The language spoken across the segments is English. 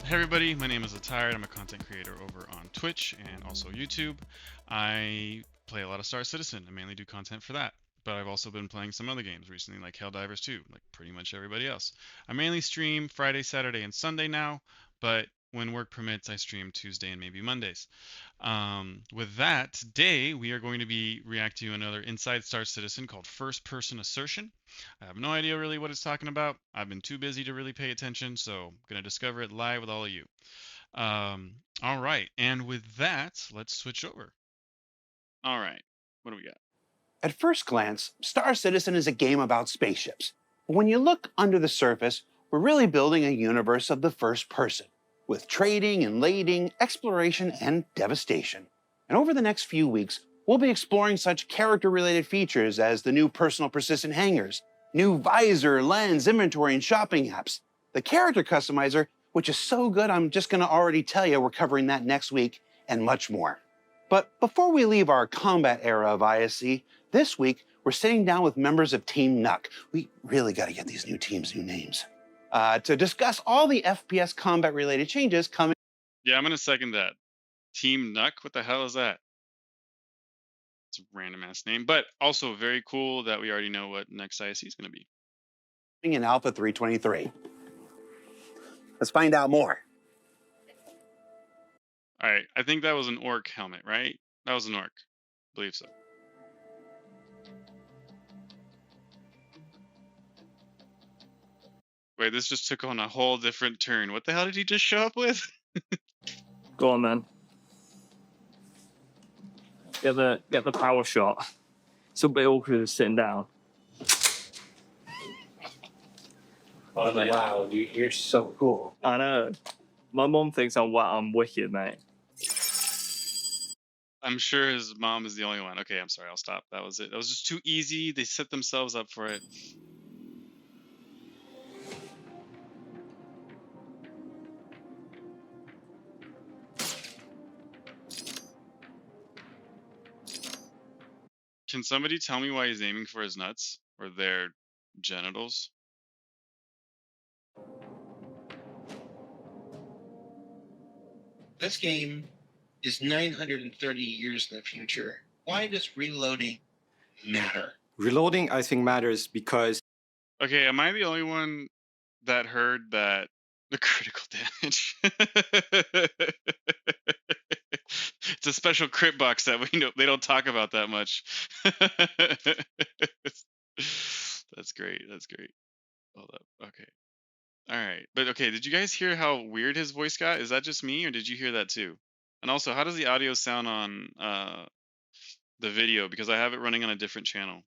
Hey everybody, my name is Letiredd. I'm a content creator over on Twitch and also YouTube. I play a lot of Star Citizen. I mainly do content for that. But I've also been playing some other games recently, like Helldivers 2, like pretty much everybody else. I mainly stream Friday, Saturday, and Sunday now, but when work permits, I stream Tuesday and maybe Mondays. With that, today we are going to be reacting to another Inside Star Citizen called First Person Assertion. I have no idea really what it's talking about. I've been too busy to really pay attention, so I'm going to discover it live with all of you. All right, and with that, let's switch over. All right, what do we got? At first glance, Star Citizen is a game about spaceships. But when you look under the surface, we're really building a universe of the first person, with trading and lading, exploration, and devastation. And over the next few weeks, we'll be exploring such character-related features as the new personal persistent hangars, new visor, lens, inventory, and shopping apps, the character customizer, which is so good I'm just gonna already tell you we're covering that next week, and much more. But before we leave our combat era of ISC, this week we're sitting down with members of Team Nuck. We really got to get these new teams new names. To discuss all the FPS combat-related changes coming. Yeah, I'm going to second that. Team Nuck? What the hell is that? It's a random-ass name, but also very cool that we already know what next ISC is going to be. In Alpha 323. Let's find out more. All right, I think that was an orc helmet, right? That was an orc. I believe so. Wait, this just took on a whole different turn. What the hell did he just show up with? Go on then. Get the power shot. It's a bit awkward sitting down. Oh, wow, dude, you're so cool. I know. My mom thinks I'm wicked, mate. I'm sure his mom is the only one. Okay, I'm sorry, I'll stop. That was it. That was just too easy. They set themselves up for it. Can somebody tell me why he's aiming for his nuts or their genitals? This game is 930 years in the future. Why does reloading matter? Reloading, I think, matters because... Okay, am I the only one that heard that the critical damage? It's a special crit box that we know they don't talk about that much. That's great. That's great. Hold up. Okay. All right. But okay, did you guys hear how weird his voice got? Is that just me or did you hear that too? And also, how does the audio sound on the video? Because I have it running on a different channel.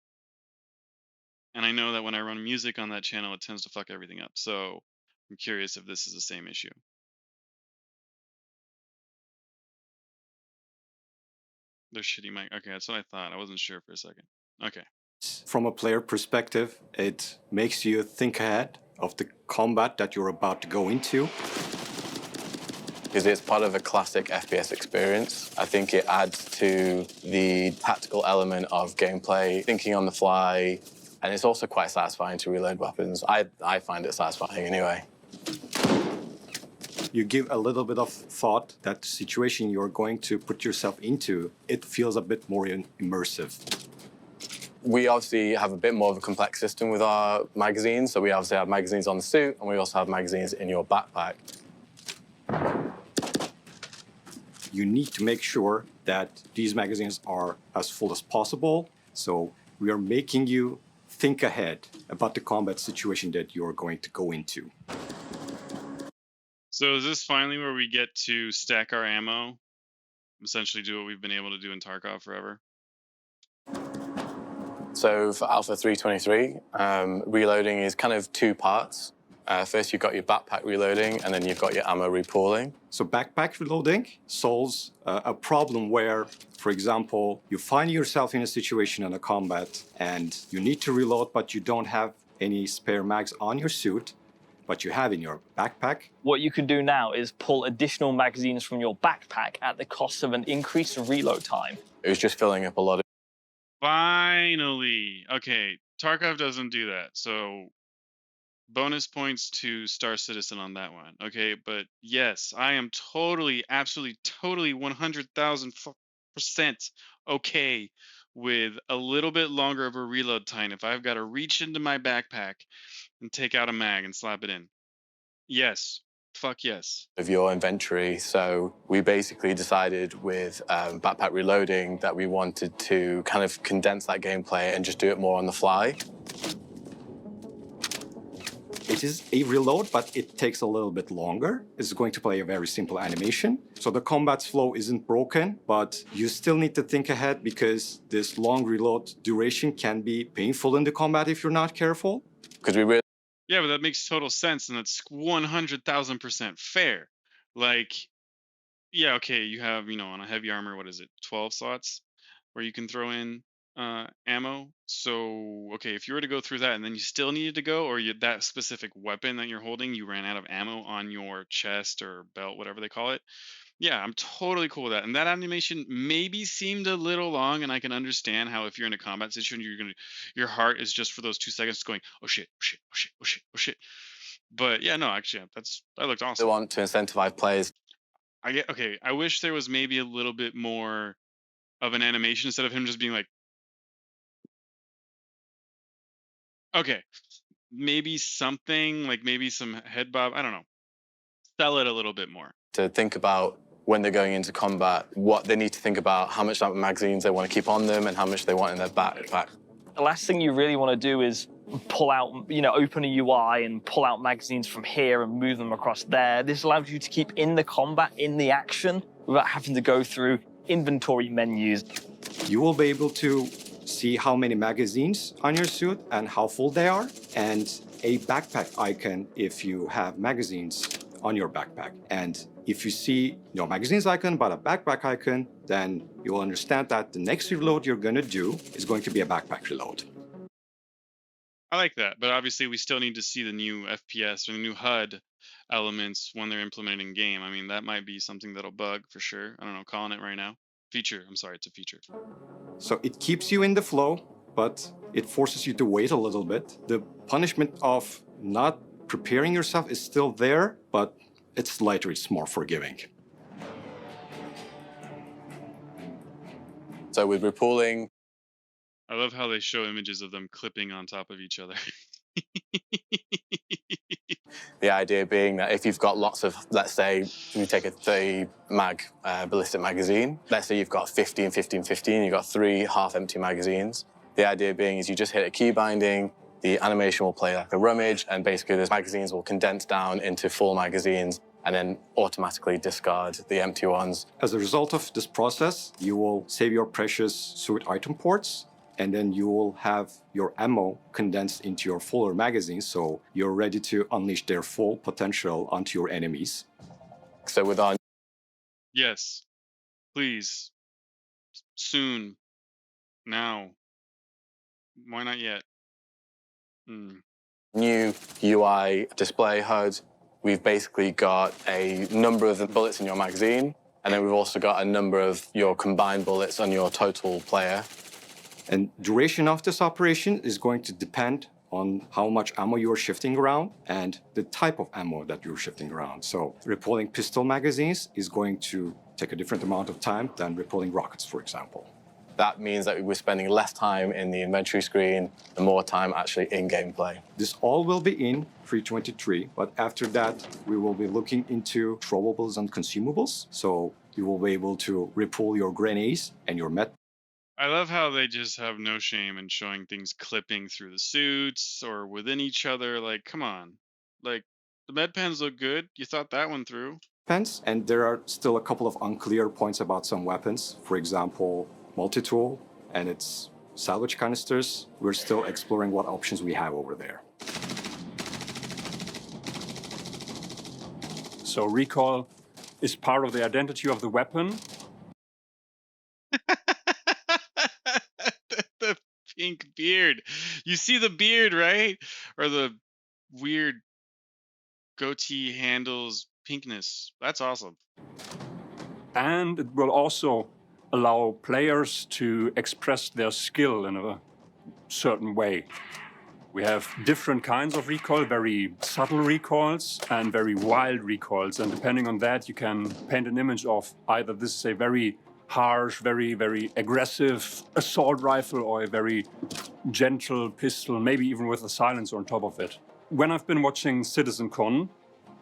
And I know that when I run music on that channel, it tends to fuck everything up. So I'm curious if this is the same issue. They're shitty mic. Okay, that's what I thought. I wasn't sure for a second. Okay. From a player perspective, it makes you think ahead of the combat that you're about to go into. Because it's part of a classic FPS experience. I think it adds to the tactical element of gameplay, thinking on the fly, and it's also quite satisfying to reload weapons. I find it satisfying anyway. You give a little bit of thought that the situation you're going to put yourself into, it feels a bit more immersive. We obviously have a bit more of a complex system with our magazines. So we obviously have magazines on the suit, and we also have magazines in your backpack. You need to make sure that these magazines are as full as possible. So we are making you think ahead about the combat situation that you're going to go into. So is this finally where we get to stack our ammo? Essentially do what we've been able to do in Tarkov forever? So for Alpha 323, reloading is kind of two parts. First, you've got your backpack reloading, and then you've got your ammo repooling. So backpack reloading solves a problem where, for example, you find yourself in a situation in a combat, and you need to reload, but you don't have any spare mags on your suit, but you have in your backpack. What you can do now is pull additional magazines from your backpack at the cost of an increased reload time. It was just filling up a lot of... Finally. Okay, Tarkov doesn't do that. So bonus points to Star Citizen on that one. Okay, but yes, I am totally, absolutely, totally 100,000% okay with a little bit longer of a reload time if I've got to reach into my backpack and take out a mag and slap it in. Yes, fuck yes. Of your inventory. So we basically decided with backpack reloading that we wanted to kind of condense that gameplay and just do it more on the fly. It is a reload, but it takes a little bit longer. It's going to play a very simple animation. So the combat flow isn't broken, but you still need to think ahead because this long reload duration can be painful in the combat if you're not careful. Because we really Yeah, but that makes total sense, and that's 100,000% fair. Like, yeah, okay, you have, on a heavy armor, what is it, 12 slots where you can throw in ammo. So, okay, if you were to go through that and then you still needed to go, or that specific weapon that you're holding, you ran out of ammo on your chest or belt, whatever they call it. Yeah, I'm totally cool with that. And that animation maybe seemed a little long, and I can understand how if you're in a combat situation, your heart is just for those 2 seconds going, oh shit, oh shit, oh shit, oh shit, oh shit. But yeah, no, actually, that looked awesome. want to incentivize players. Okay. I wish there was maybe a little bit more of an animation instead of him just being like, okay, maybe something like maybe some head bob. I don't know. Sell it a little bit more. To think about when they're going into combat, what they need to think about, how much magazines they want to keep on them and how much they want in their backpack. The last thing you really want to do is pull out, open a UI and pull out magazines from here and move them across there. This allows you to keep in the combat, in the action, without having to go through inventory menus. You will be able to see how many magazines on your suit and how full they are, and a backpack icon if you have magazines on your backpack. And if you see no magazines icon but a backpack icon, then you'll understand that the next reload you're going to do is going to be a backpack reload. I like that, but obviously we still need to see the new FPS or the new HUD elements when they're implementing game. I mean, that might be something that'll bug for sure. I don't know, calling it right now. Feature, I'm sorry, it's a feature. So it keeps you in the flow, but it forces you to wait a little bit. The punishment of not preparing yourself is still there, but it's lighter, it's more forgiving. So with repooling, I love how they show images of them clipping on top of each other. the idea being that if you've got lots of, let's say, you take a 30 mag ballistic magazine, let's say you've got 15, 15, 15, you've got 3 half-empty magazines. The idea being is you just hit a key binding, the animation will play like a rummage, and basically those magazines will condense down into full magazines and then automatically discard the empty ones. As a result of this process, you will save your precious suit item ports, and then you will have your ammo condensed into your fuller magazines, so you're ready to unleash their full potential onto your enemies. So with our Yes, please, soon, now. Why not yet? new UI display HUD, we've basically got a number of the bullets in your magazine, and then we've also got a number of your combined bullets on your total player. And duration of this operation is going to depend on how much ammo you're shifting around and the type of ammo that you're shifting around. So repolling pistol magazines is going to take a different amount of time than repolling rockets, for example. That means that we're spending less time in the inventory screen and more time actually in gameplay. This all will be in 3.23, but after that, we will be looking into throwables and consumables. So you will be able to repull your grenades and your med. I love how they just have no shame in showing things clipping through the suits or within each other. Like, come on. Like, the med pens look good. You thought that one through. Pens, and there are still a couple of unclear points about some weapons. For example, multi-tool and its salvage canisters. We're still exploring what options we have over there. So recoil is part of the identity of the weapon. The pink beard. You see the beard, right? Or the weird goatee handles pinkness. That's awesome. And it will also allow players to express their skill in a certain way. We have different kinds of recoil, very subtle recoils and very wild recoils. And depending on that, you can paint an image of either this is a very harsh, very, very aggressive assault rifle or a very gentle pistol, maybe even with a silencer on top of it. When I've been watching CitizenCon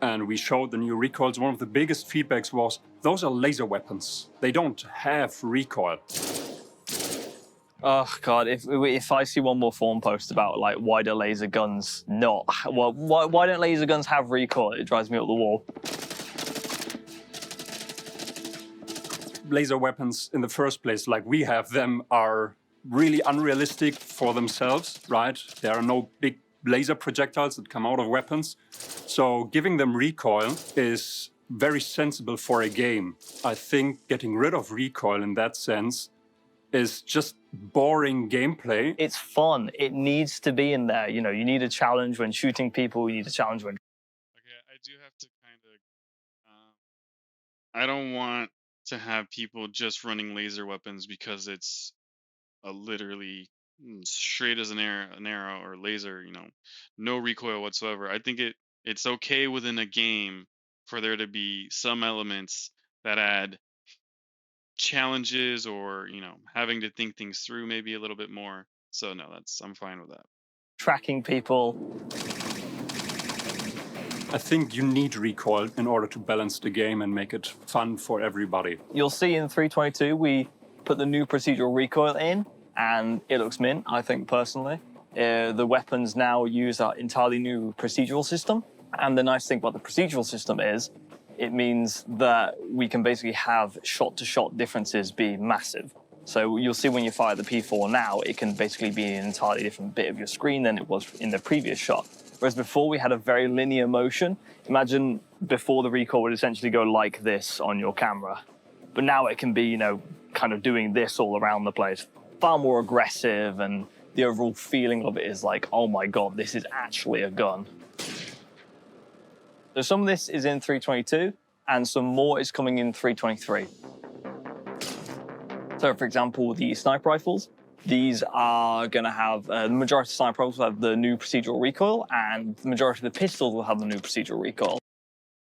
and we showed the new recoils, one of the biggest feedbacks was, those are laser weapons. They don't have recoil. Oh God! If I see one more forum post about like why do laser guns not? Well, why don't laser guns have recoil? It drives me up the wall. Laser weapons in the first place, like we have them, are really unrealistic for themselves, right? There are no big laser projectiles that come out of weapons. So giving them recoil is very sensible for a game. I think getting rid of recoil in that sense is just boring gameplay. It's fun. It needs to be in there. You know, you need a challenge when shooting people. You need a challenge when. Okay, I do have to kind of. I don't want to have people just running laser weapons because it's a literally straight as an arrow or laser. You know, no recoil whatsoever. I think it's okay within a game for there to be some elements that add challenges or, you know, having to think things through maybe a little bit more. So no, I'm fine with that. Tracking people. I think you need recoil in order to balance the game and make it fun for everybody. You'll see in 3.22 we put the new procedural recoil in, and it looks mint, I think personally. The weapons now use our entirely new procedural system, and the nice thing about the procedural system is it means that we can basically have shot-to-shot differences be massive. So you'll see when you fire the P4 now, it can basically be an entirely different bit of your screen than it was in the previous shot. Whereas before we had a very linear motion. Imagine before the recoil would essentially go like this on your camera. But now it can be, you know, kind of doing this all around the place. Far more aggressive, and the overall feeling of it is like, oh my God, this is actually a gun. So some of this is in 3.22, and some more is coming in 3.23. So, for example, the sniper rifles, these are going to have, the majority of sniper rifles will have the new procedural recoil, and the majority of the pistols will have the new procedural recoil.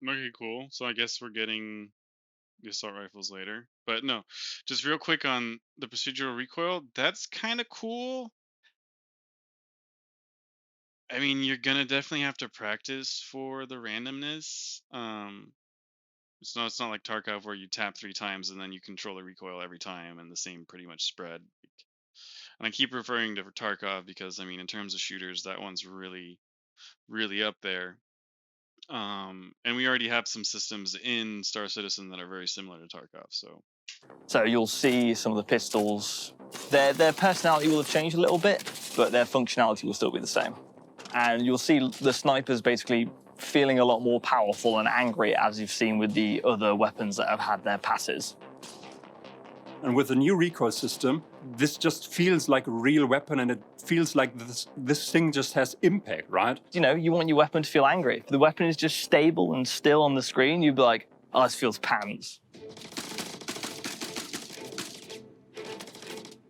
Okay, cool. So I guess we're getting the assault rifles later. But no, just real quick on the procedural recoil, that's kind of cool. I mean, you're gonna definitely have to practice for the randomness. It's not like Tarkov where you tap 3 times and then you control the recoil every time and the same pretty much spread. And I keep referring to Tarkov because I mean, in terms of shooters, that one's really, really up there. And we already have some systems in Star Citizen that are very similar to Tarkov. So you'll see some of the pistols, their personality will have changed a little bit, but their functionality will still be the same. And you'll see the snipers basically feeling a lot more powerful and angry, as you've seen with the other weapons that have had their passes. And with the new recoil system, this just feels like a real weapon, and it feels like this thing just has impact, right? You know, you want your weapon to feel angry. If the weapon is just stable and still on the screen, you'd be like, oh, this feels pants.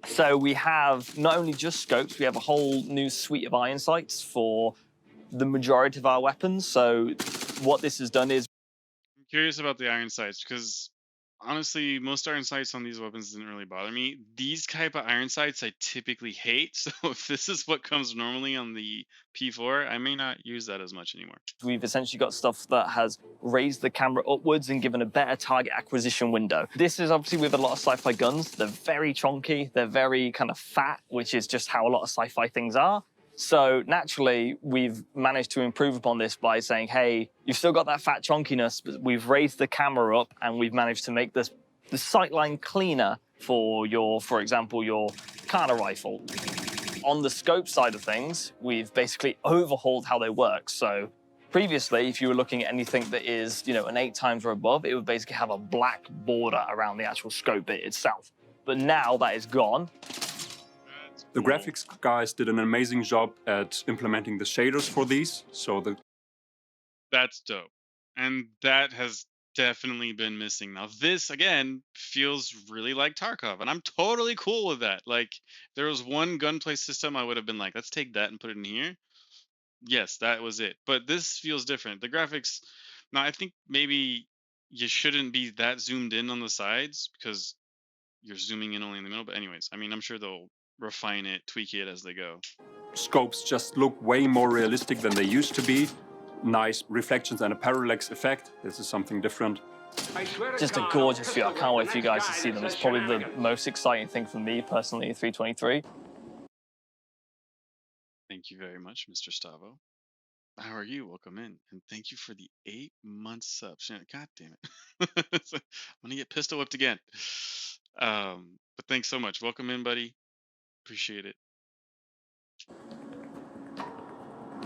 So we have not only just scopes, we have a whole new suite of iron sights for the majority of our weapons. So what this has done is... I'm curious about the iron sights because honestly, most iron sights on these weapons didn't really bother me. These type of iron sights I typically hate. So if this is what comes normally on the P4, I may not use that as much anymore. We've essentially got stuff that has raised the camera upwards and given a better target acquisition window. This is obviously with a lot of sci-fi guns. They're very chunky, they're very kind of fat, which is just how a lot of sci-fi things are. So naturally, we've managed to improve upon this by saying, hey, you've still got that fat chunkiness, but we've raised the camera up and we've managed to make the sightline cleaner for for example, your Kana rifle. On the scope side of things, we've basically overhauled how they work. So previously, if you were looking at anything that is, you know, an 8 times or above, it would basically have a black border around the actual scope bit itself. But now that is gone. The graphics guys did an amazing job at implementing the shaders for these. So that's dope. And that has definitely been missing. Now, this again feels really like Tarkov, and I'm totally cool with that. Like, if there was one gunplay system, I would have been like, let's take that and put it in here. Yes, that was it. But this feels different. The graphics, now I think maybe you shouldn't be that zoomed in on the sides because you're zooming in only in the middle. But anyways, I mean, I'm sure they'll refine it, tweak it as they go. Scopes just look way more realistic than they used to be. Nice reflections and a parallax effect. This is something different. Just a gorgeous view. I can't wait for you guys to see them. It's probably the most exciting thing for me personally in 323. Thank you very much, Mr. Stavo. How are you? Welcome in. And thank you for the 8-month sub. God damn it. I'm going to get pistol whipped again. But thanks so much. Welcome in, buddy. Appreciate it.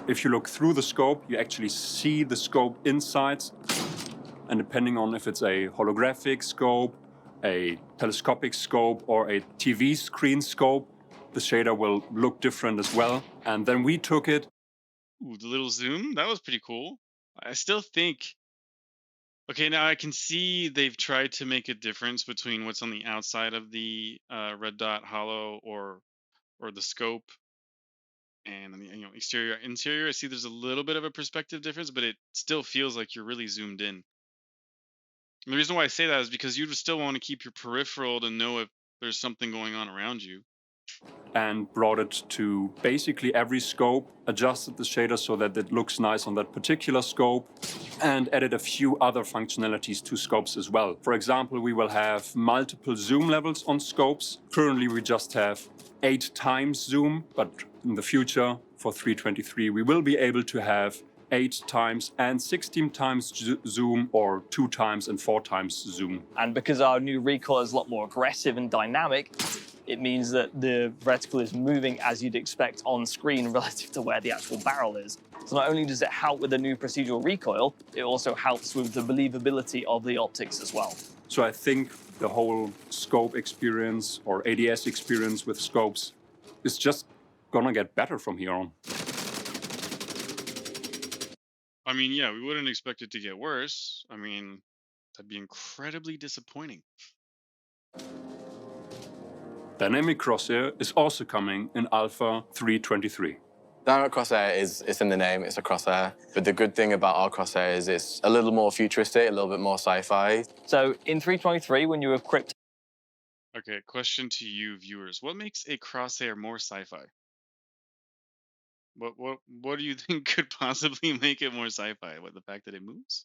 If you look through the scope, you actually see the scope inside. And depending on if it's a holographic scope, a telescopic scope, or a TV screen scope, the shader will look different as well. And then we took it. Ooh, the little zoom, that was pretty cool. I still think, okay, now I can see they've tried to make a difference between what's on the outside of the red dot hollow or the scope and on the exterior. Interior, I see there's a little bit of a perspective difference, but it still feels like you're really zoomed in. And the reason why I say that is because you would still want to keep your peripheral to know if there's something going on around you. And brought it to basically every scope, adjusted the shader so that it looks nice on that particular scope, and added a few other functionalities to scopes as well. For example, we will have multiple zoom levels on scopes. Currently, we just have 8 times zoom, but in the future, for 323, we will be able to have 8 times and 16 times zoom, or 2 times and 4 times zoom. And because our new recoil is a lot more aggressive and dynamic, it means that the reticle is moving as you'd expect on screen relative to where the actual barrel is. So not only does it help with the new procedural recoil, it also helps with the believability of the optics as well. So I think the whole scope experience or ADS experience with scopes is just gonna get better from here on. I mean, yeah, we wouldn't expect it to get worse. I mean, that'd be incredibly disappointing. Dynamic crosshair is also coming in Alpha 323. Dynamic crosshair it's in the name, it's a crosshair. But the good thing about our crosshair is it's a little more futuristic, a little bit more sci-fi. So in 323, when you equip... Okay, question to you viewers. What makes a crosshair more sci-fi? What do you think could possibly make it more sci-fi? What, the fact that it moves?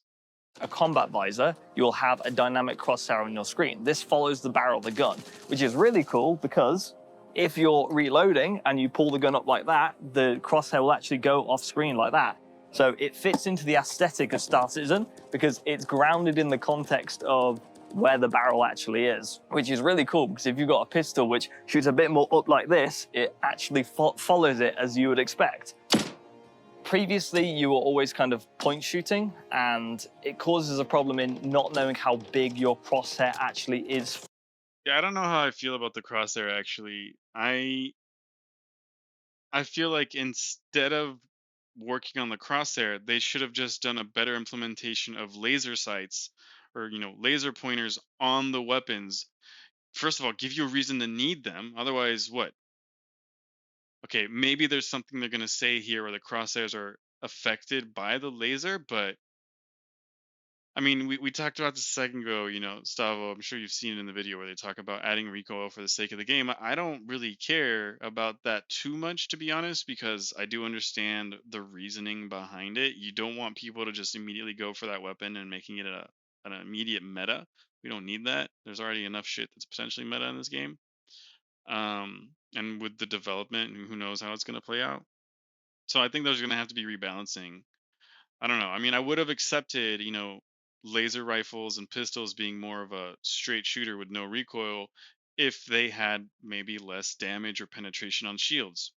a combat visor, you'll have a dynamic crosshair on your screen. This follows the barrel of the gun, which is really cool because if you're reloading and you pull the gun up like that, the crosshair will actually go off screen like that. So it fits into the aesthetic of Star Citizen because it's grounded in the context of where the barrel actually is, which is really cool because if you've got a pistol which shoots a bit more up like this, it actually follows it as you would expect. Previously, you were always kind of point shooting, and it causes a problem in not knowing how big your crosshair actually is. Yeah, I don't know how I feel about the crosshair, actually. I feel like instead of working on the crosshair, they should have just done a better implementation of laser sights or, laser pointers on the weapons. First of all, give you a reason to need them. Otherwise, what? Okay, maybe there's something they're going to say here where the crosshairs are affected by the laser, but I mean, we talked about this a second ago, Stavo, I'm sure you've seen it in the video where they talk about adding recoil for the sake of the game. I don't really care about that too much, to be honest, because I do understand the reasoning behind it. You don't want people to just immediately go for that weapon and making it an immediate meta. We don't need that. There's already enough shit that's potentially meta in this game. And with the development, who knows how it's going to play out. So I think there's going to have to be rebalancing. I don't know. I mean, I would have accepted, laser rifles and pistols being more of a straight shooter with no recoil if they had maybe less damage or penetration on shields.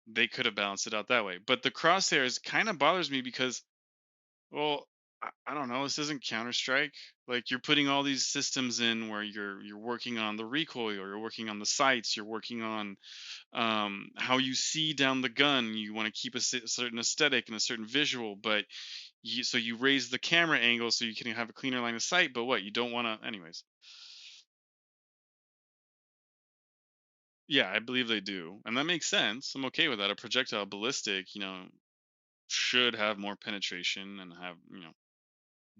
They could have balanced it out that way. But the crosshairs kind of bothers me because, well, I don't know. This isn't Counter-Strike. Like, you're putting all these systems in where you're working on the recoil, or you're working on the sights, you're working on how you see down the gun. You want to keep a certain aesthetic and a certain visual, but So you raise the camera angle so you can have a cleaner line of sight, but what, you don't want to, anyways. Yeah, I believe they do, and that makes sense. I'm okay with that. A projectile ballistic, should have more penetration and have,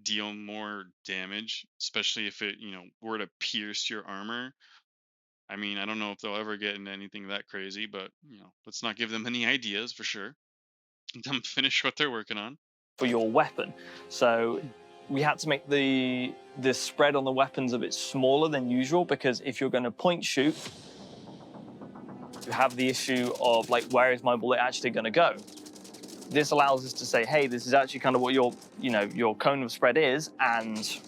deal more damage, especially if it, were to pierce your armor. I mean, I don't know if they'll ever get into anything that crazy, but let's not give them any ideas for sure. Let them finish what they're working on. For your weapon. So we had to make the spread on the weapons a bit smaller than usual, because if you're going to point shoot, you have the issue of like, where is my bullet actually going to go? This allows us to say, hey, this is actually kind of what your cone of spread is, and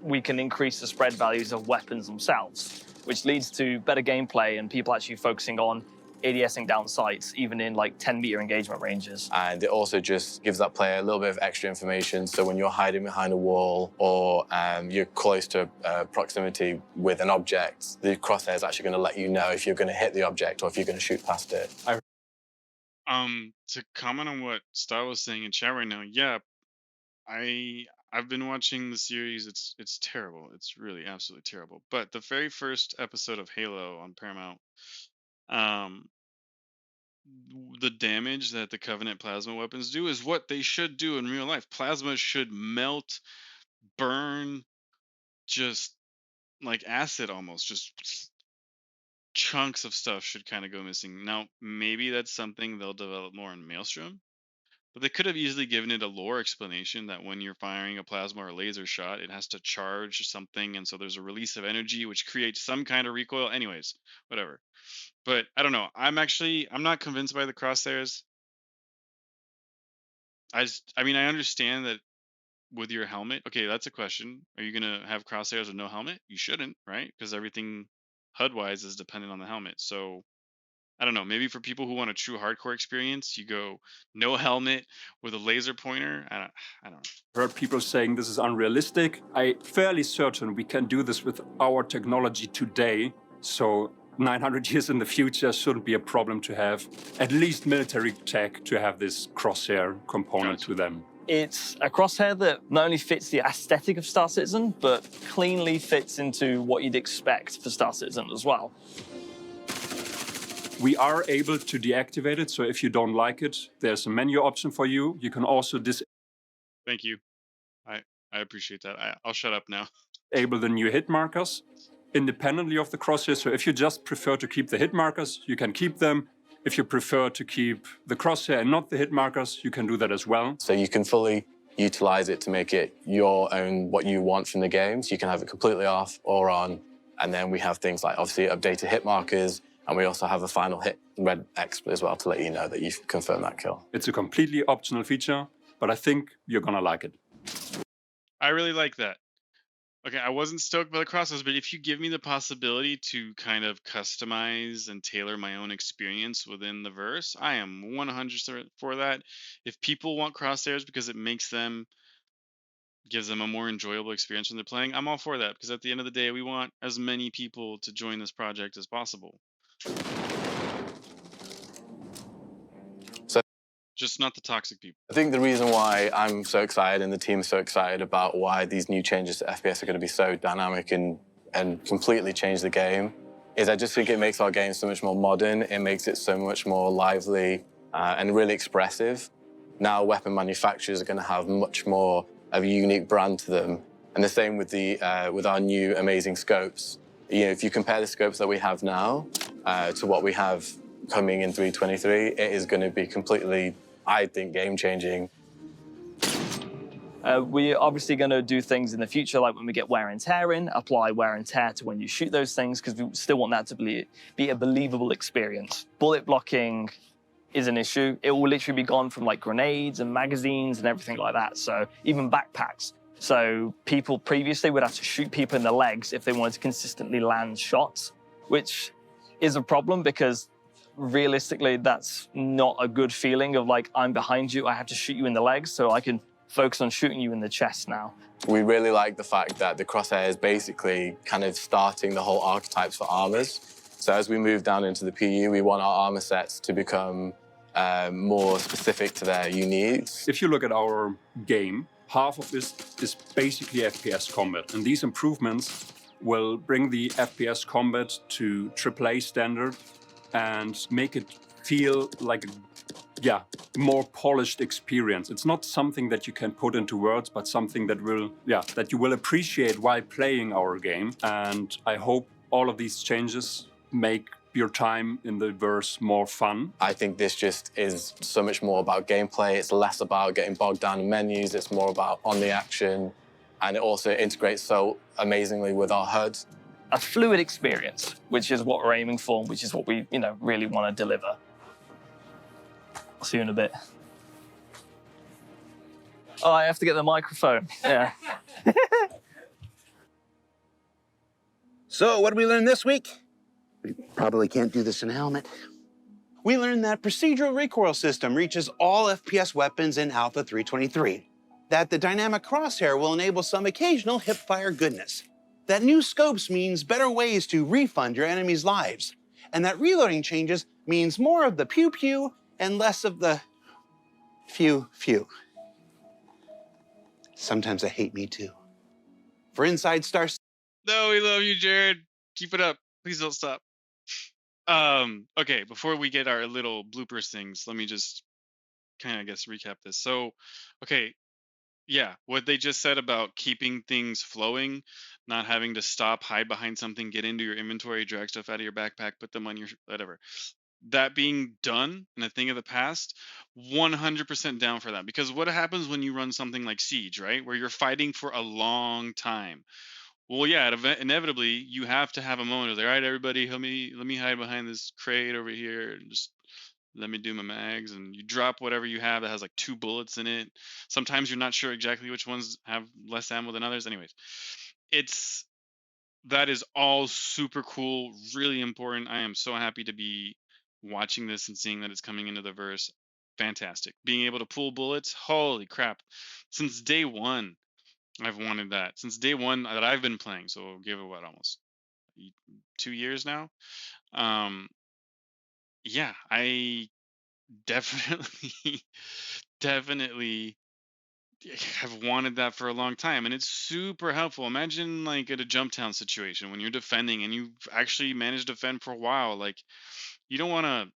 we can increase the spread values of weapons themselves, which leads to better gameplay and people actually focusing on ADSing down sights, even in like 10-meter engagement ranges. And it also just gives that player a little bit of extra information. So when you're hiding behind a wall or you're close to proximity with an object, the crosshair is actually going to let you know if you're going to hit the object or if you're going to shoot past it. To comment on what Star was saying in chat right now, yeah, I've been watching the series. It's terrible. It's really absolutely terrible. But the very first episode of Halo on Paramount, the damage that the Covenant plasma weapons do is what they should do in real life. Plasma should melt, burn, just like acid almost. Just chunks of stuff should kind of go missing. Now, maybe that's something they'll develop more in Maelstrom, but they could have easily given it a lore explanation that when you're firing a plasma or laser shot, it has to charge something, and so there's a release of energy which creates some kind of recoil. Anyways, whatever. But I don't know. I'm not convinced by the crosshairs. I mean, I understand that with your helmet. Okay, that's a question. Are you gonna have crosshairs with no helmet? You shouldn't, right? Because everything HUD-wise is dependent on the helmet. So I don't know. Maybe for people who want a true hardcore experience, you go no helmet with a laser pointer. I don't know. Heard people saying this is unrealistic. I'm fairly certain we can do this with our technology today. So 900 years in the future shouldn't be a problem to have at least military tech to have this crosshair component to them. It's a crosshair that not only fits the aesthetic of Star Citizen, but cleanly fits into what you'd expect for Star Citizen as well. We are able to deactivate it, so if you don't like it, there's a menu option for you. You can also Thank you. I appreciate that. I'll shut up now. disable the new hit markers independently of the crosshair. So if you just prefer to keep the hit markers, you can keep them. If you prefer to keep the crosshair and not the hit markers, you can do that as well. So you can fully utilize it to make it your own, what you want from the game. So you can have it completely off or on. And then we have things like, obviously, updated hit markers. And we also have a final hit red X as well to let you know that you've confirmed that kill. It's a completely optional feature, but I think you're going to like it. I really like that. Okay, I wasn't stoked by the crosshairs, but if you give me the possibility to kind of customize and tailor my own experience within the verse, I am 100% for that. If people want crosshairs because it gives them a more enjoyable experience when they're playing, I'm all for that, because at the end of the day, we want as many people to join this project as possible. Just not the toxic people. I think the reason why I'm so excited and the team is so excited about why these new changes to FPS are going to be so dynamic and completely change the game is I just think it makes our game so much more modern. It makes it so much more lively and really expressive. Now weapon manufacturers are going to have much more of a unique brand to them. And the same with with our new amazing scopes. You know, if you compare the scopes that we have now to what we have coming in 3.23, it is going to be completely, I think, game-changing. We're obviously going to do things in the future, like when we get wear and tear in, apply wear and tear to when you shoot those things, because we still want that to be a believable experience. Bullet blocking is an issue. It will literally be gone from like grenades and magazines and everything like that, so even backpacks. So people previously would have to shoot people in the legs if they wanted to consistently land shots, which is a problem because realistically, that's not a good feeling of like, I'm behind you, I have to shoot you in the legs, so I can focus on shooting you in the chest now. We really like the fact that the crosshair is basically kind of starting the whole archetypes for armors. So as we move down into the PU, we want our armor sets to become more specific to their needs. If you look at our game, half of this is basically FPS combat. And these improvements will bring the FPS combat to AAA standard and make it feel like a more polished experience. It's not something that you can put into words, but something that you will appreciate while playing our game. And I hope all of these changes make your time in the verse more fun. I think this just is so much more about gameplay. It's less about getting bogged down in menus. It's more about on the action. And it also integrates so amazingly with our HUD. A fluid experience, which is what we're aiming for, which is what we, really want to deliver. I'll see you in a bit. Oh, I have to get the microphone. Yeah. So, what did we learn this week? We probably can't do this in a helmet. We learned that procedural recoil system reaches all FPS weapons in Alpha 323. That the dynamic crosshair will enable some occasional hipfire goodness. That new scopes means better ways to refund your enemies' lives. And that reloading changes means more of the pew-pew and less of the few. Sometimes I hate me too. For Inside Star... No, we love you, Jared. Keep it up. Please don't stop. Okay, before we get our little bloopers things, let me just kind of, recap this. So, okay, yeah, what they just said about keeping things flowing, not having to stop, hide behind something, get into your inventory, drag stuff out of your backpack, put them on your whatever. That being done and a thing of the past, 100% down for that. Because what happens when you run something like Siege, right? Where you're fighting for a long time. Well, yeah, inevitably you have to have a moment of like, all right, everybody, let me hide behind this crate over here and just let me do my mags. And you drop whatever you have that has like 2 bullets in it. Sometimes you're not sure exactly which ones have less ammo than others. Anyways, that is all super cool, really important. I am so happy to be watching this and seeing that it's coming into the verse. Fantastic. Being able to pull bullets, holy crap. Since day one, I've wanted that. Since day one that I've been playing, so we'll give it almost 2 years now. Yeah, I definitely definitely have wanted that for a long time, and it's super helpful. Imagine like at a jump town situation when you're defending and you've actually managed to defend for a while. Like you want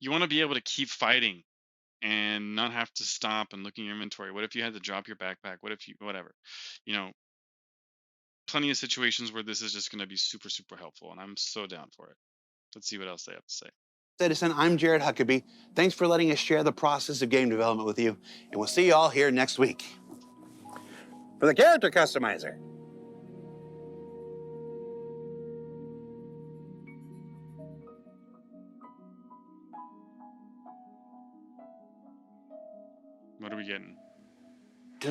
to be able to keep fighting and not have to stop and look in your inventory. What if you had to drop your backpack? What if you whatever, you know, plenty of situations where this is just going to be super super helpful, and I'm so down for it. Let's see what else they have to say. Citizen, I'm Jared Huckabee. Thanks for letting us share the process of game development with you, and we'll see you all here next week. For the character customizer. What are we getting? All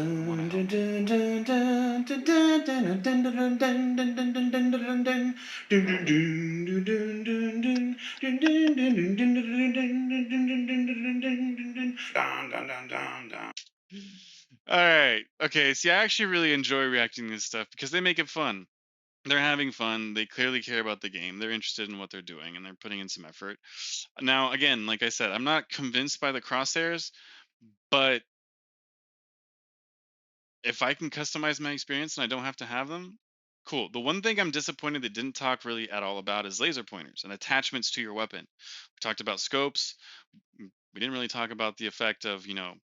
right. Okay. See, I actually really enjoy reacting to this stuff because they make it fun. They're having fun. They clearly care about the game. They're interested in what they're doing and they're putting in some effort. Now, again, like I said, I'm not convinced by the crosshairs, but if I can customize my experience and I don't have to have them, cool. The one thing I'm disappointed they didn't talk really at all about is laser pointers and attachments to your weapon. We talked about scopes. We didn't really talk about the effect of,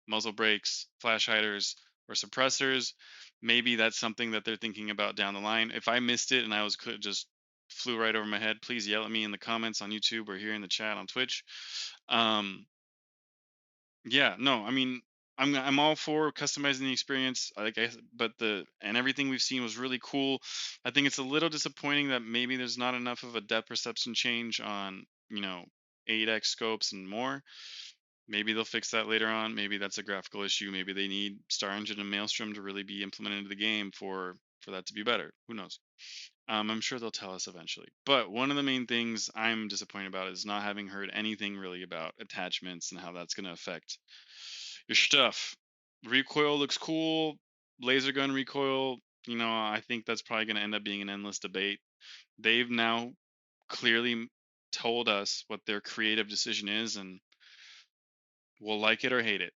muzzle brakes, flash hiders, or suppressors. Maybe that's something that they're thinking about down the line. If I missed it and I was just flew right over my head, please yell at me in the comments on YouTube or here in the chat on Twitch. Yeah, no, I mean, I'm all for customizing the experience. But everything we've seen was really cool. I think it's a little disappointing that maybe there's not enough of a depth perception change on 8x scopes and more. Maybe they'll fix that later on. Maybe that's a graphical issue. Maybe they need Star Engine and Maelstrom to really be implemented into the game for that to be better. Who knows? I'm sure they'll tell us eventually. But one of the main things I'm disappointed about is not having heard anything really about attachments and how that's going to affect your stuff. Recoil looks cool. Laser gun recoil, I think that's probably going to end up being an endless debate. They've now clearly told us what their creative decision is, and will like it or hate it.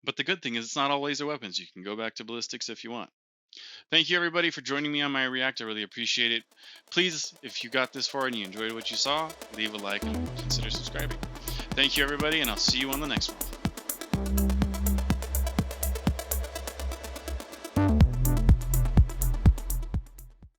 But the good thing is it's not all laser weapons. You can go back to ballistics if you want. Thank you, everybody, for joining me on my react. I really appreciate it. Please, if you got this far and you enjoyed what you saw, leave a like and consider subscribing. Thank you, everybody, and I'll see you on the next one.